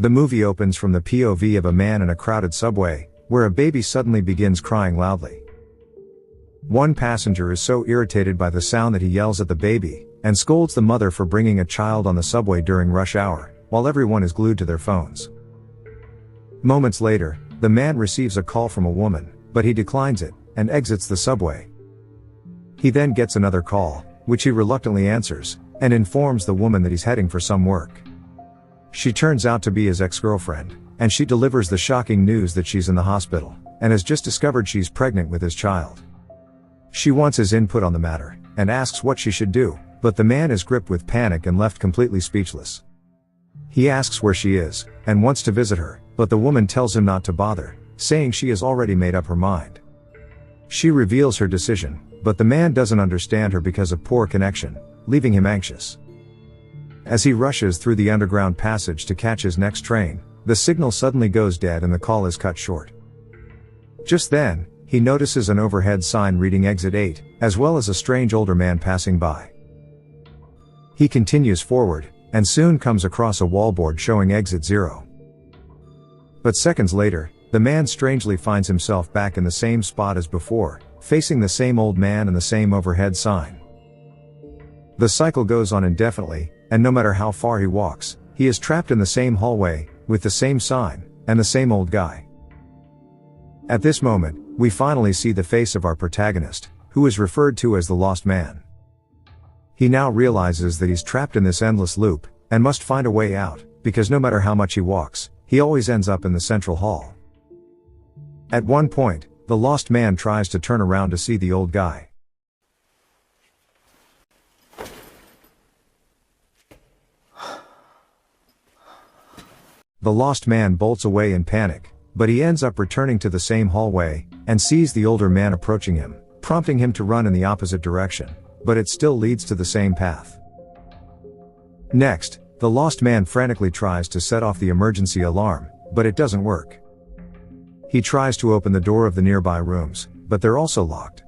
The movie opens from the POV of a man in a crowded subway, where a baby suddenly begins crying loudly. One passenger is so irritated by the sound that he yells at the baby, and scolds the mother for bringing a child on the subway during rush hour, while everyone is glued to their phones. Moments later, the man receives a call from a woman, but he declines it, and exits the subway. He then gets another call, which he reluctantly answers, and informs the woman that he's heading for some work. She turns out to be his ex-girlfriend, and she delivers the shocking news that she's in the hospital, and has just discovered she's pregnant with his child. She wants his input on the matter, and asks what she should do, but the man is gripped with panic and left completely speechless. He asks where she is, and wants to visit her, but the woman tells him not to bother, saying she has already made up her mind. She reveals her decision, but the man doesn't understand her because of poor connection, leaving him anxious. As he rushes through the underground passage to catch his next train, the signal suddenly goes dead and the call is cut short. Just then, he notices an overhead sign reading Exit 8, as well as a strange older man passing by. He continues forward, and soon comes across a wallboard showing Exit 0. But seconds later, the man strangely finds himself back in the same spot as before, facing the same old man and the same overhead sign. The cycle goes on indefinitely, and no matter how far he walks, he is trapped in the same hallway, with the same sign, and the same old guy. At this moment, we finally see the face of our protagonist, who is referred to as the Lost Man. He now realizes that he's trapped in this endless loop, and must find a way out, because no matter how much he walks, he always ends up in the central hall. At one point, the Lost Man tries to turn around to see the old guy. The Lost Man bolts away in panic, but he ends up returning to the same hallway, and sees the older man approaching him, prompting him to run in the opposite direction, but it still leads to the same path. Next, the Lost Man frantically tries to set off the emergency alarm, but it doesn't work. He tries to open the door of the nearby rooms, but they're also locked.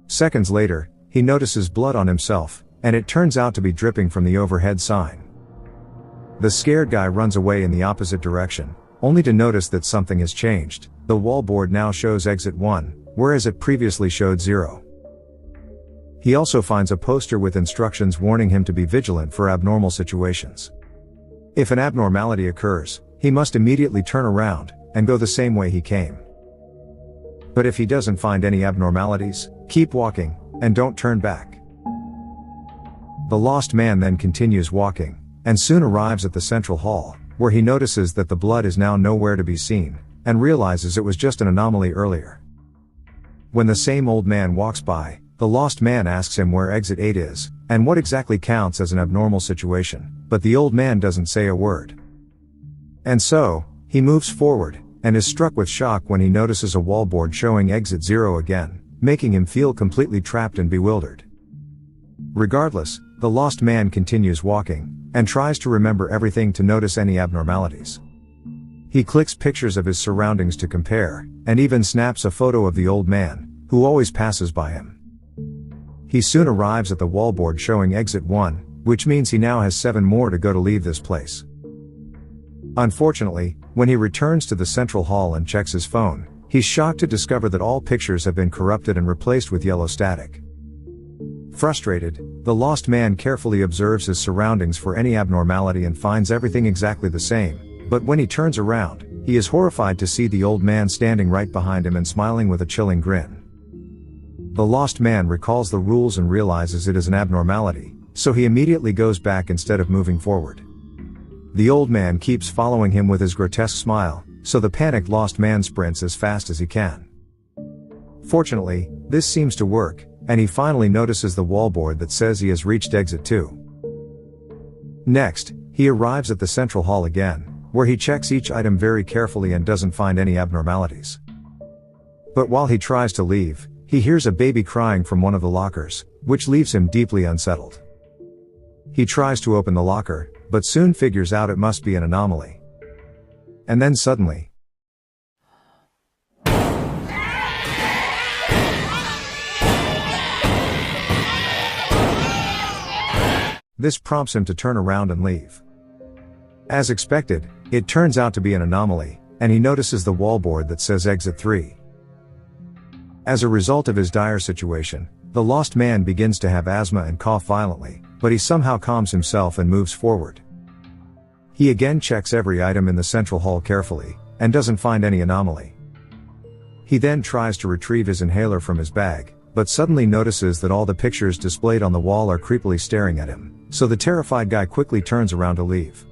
Seconds later, he notices blood on himself, and it turns out to be dripping from the overhead sign. The scared guy runs away in the opposite direction, only to notice that something has changed. The wallboard now shows Exit 1, whereas it previously showed 0. He also finds a poster with instructions warning him to be vigilant for abnormal situations. If an abnormality occurs, he must immediately turn around, and go the same way he came. But if he doesn't find any abnormalities, keep walking, and don't turn back. The Lost Man then continues walking, and soon arrives at the central hall, where he notices that the blood is now nowhere to be seen, and realizes it was just an anomaly earlier. When the same old man walks by, the Lost Man asks him where Exit 8 is, and what exactly counts as an abnormal situation, but the old man doesn't say a word. And so, he moves forward, and is struck with shock when he notices a wallboard showing Exit 0 again, making him feel completely trapped and bewildered. Regardless, the Lost Man continues walking, and tries to remember everything to notice any abnormalities. He clicks pictures of his surroundings to compare, and even snaps a photo of the old man, who always passes by him. He soon arrives at the wallboard showing Exit 1, which means he now has 7 more to go to leave this place. Unfortunately, when he returns to the central hall and checks his phone, he's shocked to discover that all pictures have been corrupted and replaced with yellow static. Frustrated, the Lost Man carefully observes his surroundings for any abnormality and finds everything exactly the same, but when he turns around, he is horrified to see the old man standing right behind him and smiling with a chilling grin. The Lost Man recalls the rules and realizes it is an abnormality, so he immediately goes back instead of moving forward. The old man keeps following him with his grotesque smile, so the panicked Lost Man sprints as fast as he can. Fortunately, this seems to work, and he finally notices the wallboard that says he has reached Exit 2. Next, he arrives at the central hall again, where he checks each item very carefully and doesn't find any abnormalities. But while he tries to leave, he hears a baby crying from one of the lockers, which leaves him deeply unsettled. He tries to open the locker, but soon figures out it must be an anomaly. And then suddenly, this prompts him to turn around and leave. As expected, It turns out to be an anomaly, and he notices the wallboard that says exit 3. As a result of his dire situation, the lost man begins to have asthma and cough violently, but he somehow calms himself and moves forward. He again checks every item in the central hall carefully, and doesn't find any anomaly. He then tries to retrieve his inhaler from his bag, but suddenly notices that all the pictures displayed on the wall are creepily staring at him, so the terrified guy quickly turns around to leave.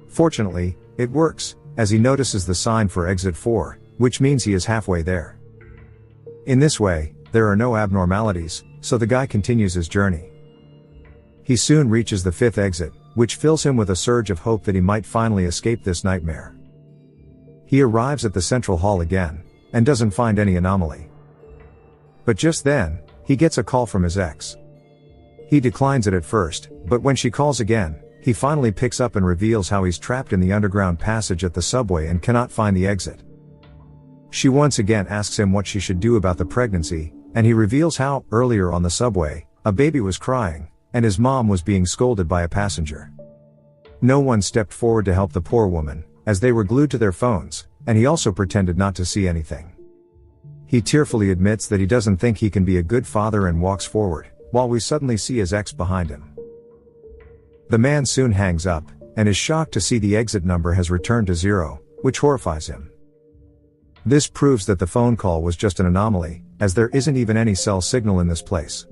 Fortunately, it works, as he notices the sign for exit 4, which means he is halfway there. In this way, there are no abnormalities, so the guy continues his journey. He soon reaches the 5th exit, which fills him with a surge of hope that he might finally escape this nightmare. He arrives at the central hall again, and doesn't find any anomaly. But just then, he gets a call from his ex. He declines it at first, but when she calls again, he finally picks up and reveals how he's trapped in the underground passage at the subway and cannot find the exit. She once again asks him what she should do about the pregnancy, and he reveals how, earlier on the subway, a baby was crying, and his mom was being scolded by a passenger. No one stepped forward to help the poor woman, as they were glued to their phones, and he also pretended not to see anything. He tearfully admits that he doesn't think he can be a good father and walks forward, while we suddenly see his ex behind him. The man soon hangs up, and is shocked to see the exit number has returned to 0, which horrifies him. This proves that the phone call was just an anomaly, as there isn't even any cell signal in this place.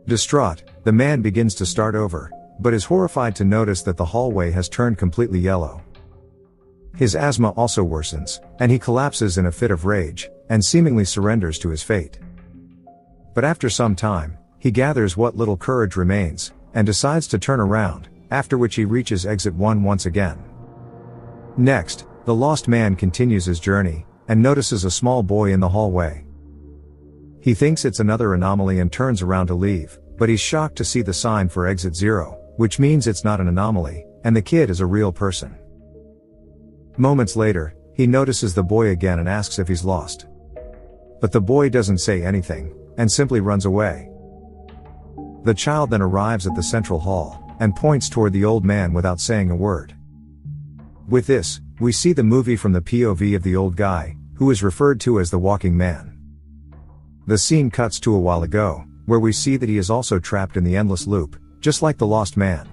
Distraught, the man begins to start over, but is horrified to notice that the hallway has turned completely yellow. His asthma also worsens, and he collapses in a fit of rage, and seemingly surrenders to his fate. But after some time, he gathers what little courage remains, and decides to turn around, after which he reaches exit 1 once again. Next, the lost man continues his journey, and notices a small boy in the hallway. He thinks it's another anomaly and turns around to leave, but he's shocked to see the sign for exit 0, which means it's not an anomaly, and the kid is a real person. Moments later, he notices the boy again and asks if he's lost. But the boy doesn't say anything, and simply runs away. The child then arrives at the central hall, and points toward the old man without saying a word. With this, we see the movie from the POV of the old guy, who is referred to as the walking man. The scene cuts to a while ago, where we see that he is also trapped in the endless loop, just like the lost man.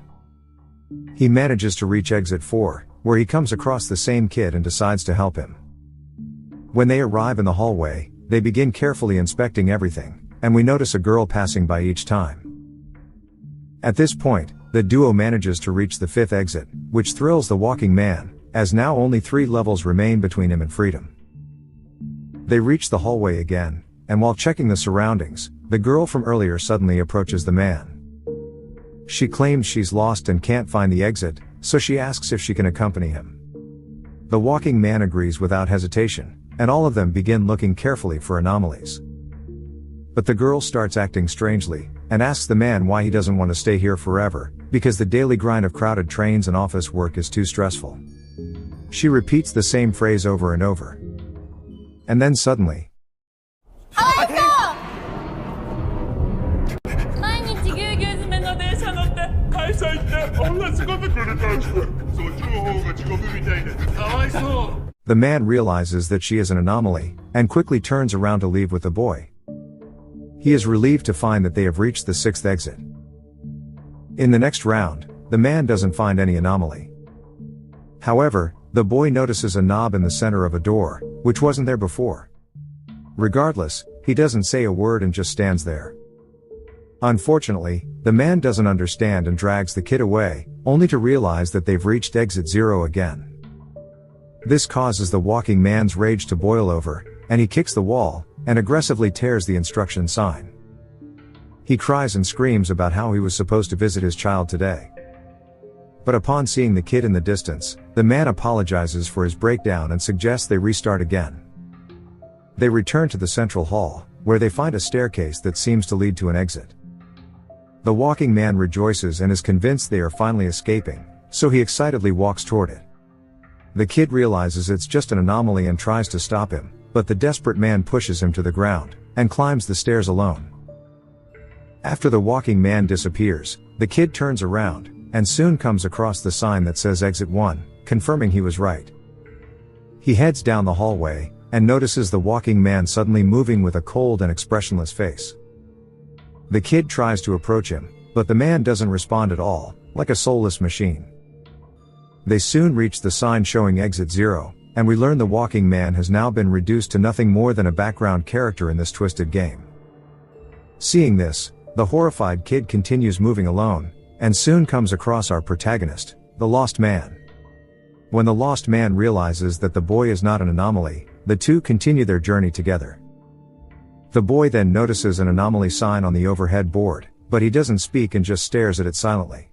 He manages to reach exit 4, where he comes across the same kid and decides to help him. When they arrive in the hallway, they begin carefully inspecting everything, and we notice a girl passing by each time. At this point, the duo manages to reach the 5th exit, which thrills the walking man, as now only 3 levels remain between him and freedom. They reach the hallway again, and while checking the surroundings, the girl from earlier suddenly approaches the man. She claims she's lost and can't find the exit, so she asks if she can accompany him. The walking man agrees without hesitation, and all of them begin looking carefully for anomalies. But the girl starts acting strangely, and asks the man why he doesn't want to stay here forever, because the daily grind of crowded trains and office work is too stressful. She repeats the same phrase over and over. And then suddenly, the man realizes that she is an anomaly, and quickly turns around to leave with the boy. He is relieved to find that they have reached the 6th exit. In the next round, the man doesn't find any anomaly. However, the boy notices a knob in the center of a door, which wasn't there before. Regardless, he doesn't say a word and just stands there. Unfortunately, the man doesn't understand and drags the kid away, only to realize that they've reached exit 0 again. This causes the walking man's rage to boil over, and he kicks the wall, and aggressively tears the instruction sign. He cries and screams about how he was supposed to visit his child today. But upon seeing the kid in the distance, the man apologizes for his breakdown and suggests they restart again. They return to the central hall, where they find a staircase that seems to lead to an exit. The walking man rejoices and is convinced they are finally escaping, so he excitedly walks toward it. The kid realizes it's just an anomaly and tries to stop him, but the desperate man pushes him to the ground, and climbs the stairs alone. After the walking man disappears, the kid turns around, and soon comes across the sign that says Exit 1, confirming he was right. He heads down the hallway, and notices the walking man suddenly moving with a cold and expressionless face. The kid tries to approach him, but the man doesn't respond at all, like a soulless machine. They soon reach the sign showing Exit 0, and we learn the walking man has now been reduced to nothing more than a background character in this twisted game. Seeing this, the horrified kid continues moving alone, and soon comes across our protagonist, the lost man. When the lost man realizes that the boy is not an anomaly, the two continue their journey together. The boy then notices an anomaly sign on the overhead board, but he doesn't speak and just stares at it silently.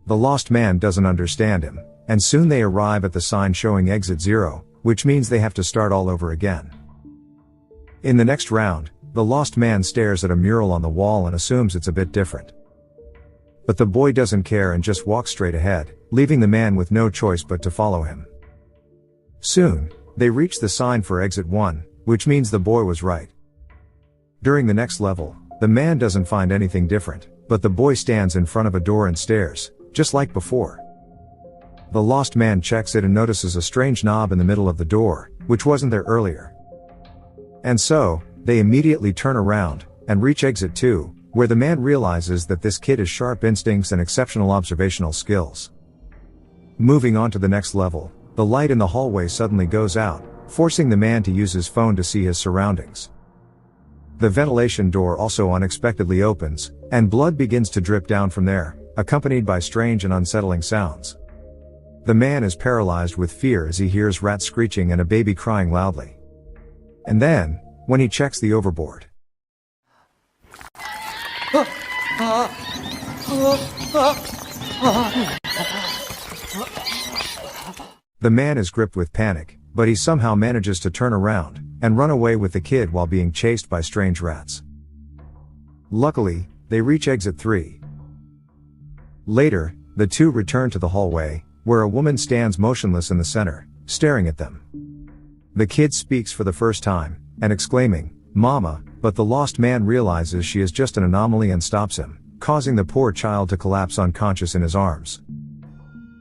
The lost man doesn't understand him, and soon they arrive at the sign showing Exit 0, which means they have to start all over again. In the next round, the lost man stares at a mural on the wall and assumes it's a bit different. But the boy doesn't care and just walks straight ahead, leaving the man with no choice but to follow him. Soon, they reach the sign for Exit 1, which means the boy was right. During the next level, the man doesn't find anything different, but the boy stands in front of a door and stares, just like before. The lost man checks it and notices a strange knob in the middle of the door, which wasn't there earlier. And so, they immediately turn around, and reach Exit 2, where the man realizes that this kid has sharp instincts and exceptional observational skills. Moving on to the next level, the light in the hallway suddenly goes out, forcing the man to use his phone to see his surroundings. The ventilation door also unexpectedly opens, and blood begins to drip down from there, accompanied by strange and unsettling sounds. The man is paralyzed with fear as he hears rats screeching and a baby crying loudly. And then, when he checks the overboard, the man is gripped with panic, but he somehow manages to turn around and run away with the kid while being chased by strange rats. Luckily, they reach Exit 3. Later, the two return to the hallway, where a woman stands motionless in the center, staring at them. The kid speaks for the first time, and exclaiming, "Mama," but the lost man realizes she is just an anomaly and stops him, causing the poor child to collapse unconscious in his arms.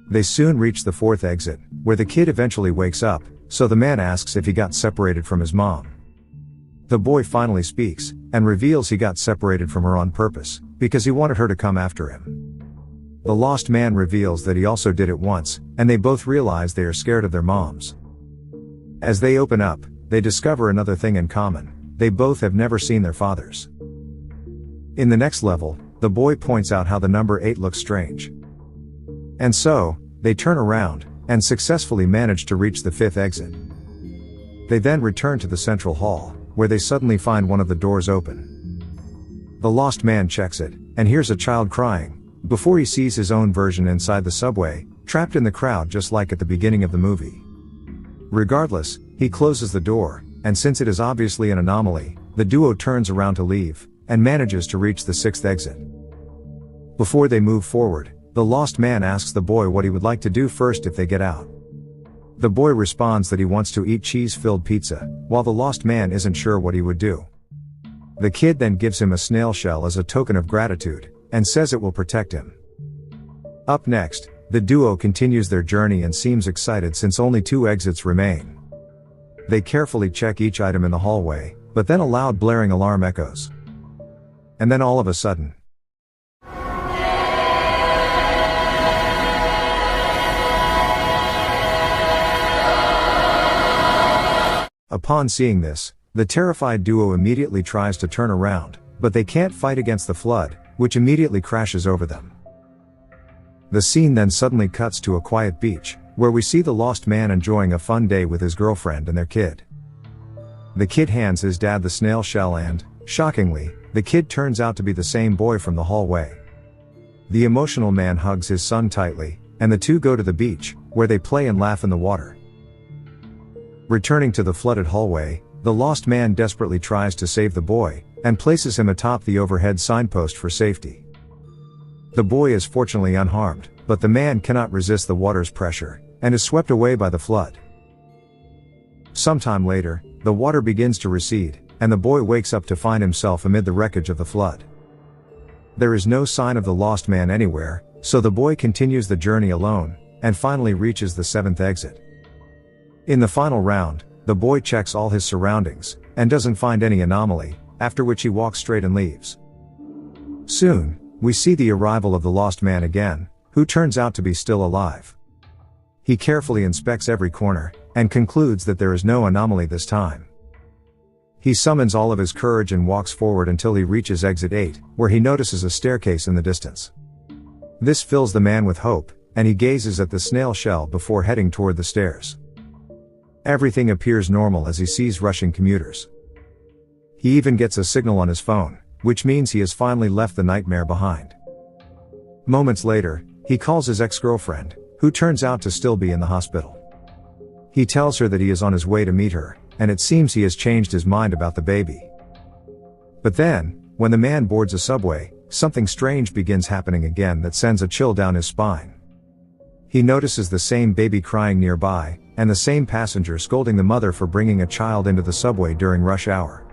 They soon reach the fourth exit, where the kid eventually wakes up, so the man asks if he got separated from his mom. The boy finally speaks, and reveals he got separated from her on purpose, because he wanted her to come after him. The lost man reveals that he also did it once, and they both realize they are scared of their moms. As they open up, they discover another thing in common: they both have never seen their fathers. In the next level, the boy points out how the number 8 looks strange. And so, they turn around, and successfully manage to reach the fifth exit. They then return to the central hall, where they suddenly find one of the doors open. The lost man checks it, and hears a child crying, before he sees his own version inside the subway, trapped in the crowd just like at the beginning of the movie. Regardless, he closes the door, and since it is obviously an anomaly, the duo turns around to leave, and manages to reach the sixth exit. Before they move forward, the lost man asks the boy what he would like to do first if they get out. The boy responds that he wants to eat cheese-filled pizza, while the lost man isn't sure what he would do. The kid then gives him a snail shell as a token of gratitude, and says it will protect him. Up next, the duo continues their journey and seems excited since only 2 exits remain. They carefully check each item in the hallway, but then a loud blaring alarm echoes. And then all of a sudden, upon seeing this, the terrified duo immediately tries to turn around, but they can't fight against the flood, which immediately crashes over them. The scene then suddenly cuts to a quiet beach, where we see the lost man enjoying a fun day with his girlfriend and their kid. The kid hands his dad the snail shell and, shockingly, the kid turns out to be the same boy from the hallway. The emotional man hugs his son tightly, and the two go to the beach, where they play and laugh in the water. Returning to the flooded hallway, the lost man desperately tries to save the boy, and places him atop the overhead signpost for safety. The boy is fortunately unharmed, but the man cannot resist the water's pressure, and is swept away by the flood. Sometime later, the water begins to recede, and the boy wakes up to find himself amid the wreckage of the flood. There is no sign of the lost man anywhere, so the boy continues the journey alone, and finally reaches the 7th exit. In the final round, the boy checks all his surroundings, and doesn't find any anomaly, after which he walks straight and leaves. Soon, we see the arrival of the lost man again, who turns out to be still alive. He carefully inspects every corner, and concludes that there is no anomaly this time. He summons all of his courage and walks forward until he reaches exit 8, where he notices a staircase in the distance. This fills the man with hope, and he gazes at the snail shell before heading toward the stairs. Everything appears normal as he sees rushing commuters. He even gets a signal on his phone, which means he has finally left the nightmare behind. Moments later, he calls his ex-girlfriend, who turns out to still be in the hospital. He tells her that he is on his way to meet her, and it seems he has changed his mind about the baby. But then, when the man boards a subway, something strange begins happening again that sends a chill down his spine. He notices the same baby crying nearby, and the same passenger scolding the mother for bringing a child into the subway during rush hour.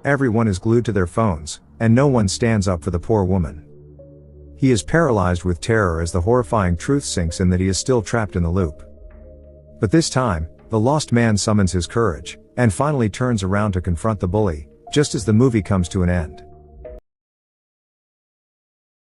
Everyone is glued to their phones, and no one stands up for the poor woman. He is paralyzed with terror as the horrifying truth sinks in that he is still trapped in the loop. But this time, the lost man summons his courage, and finally turns around to confront the bully, just as the movie comes to an end.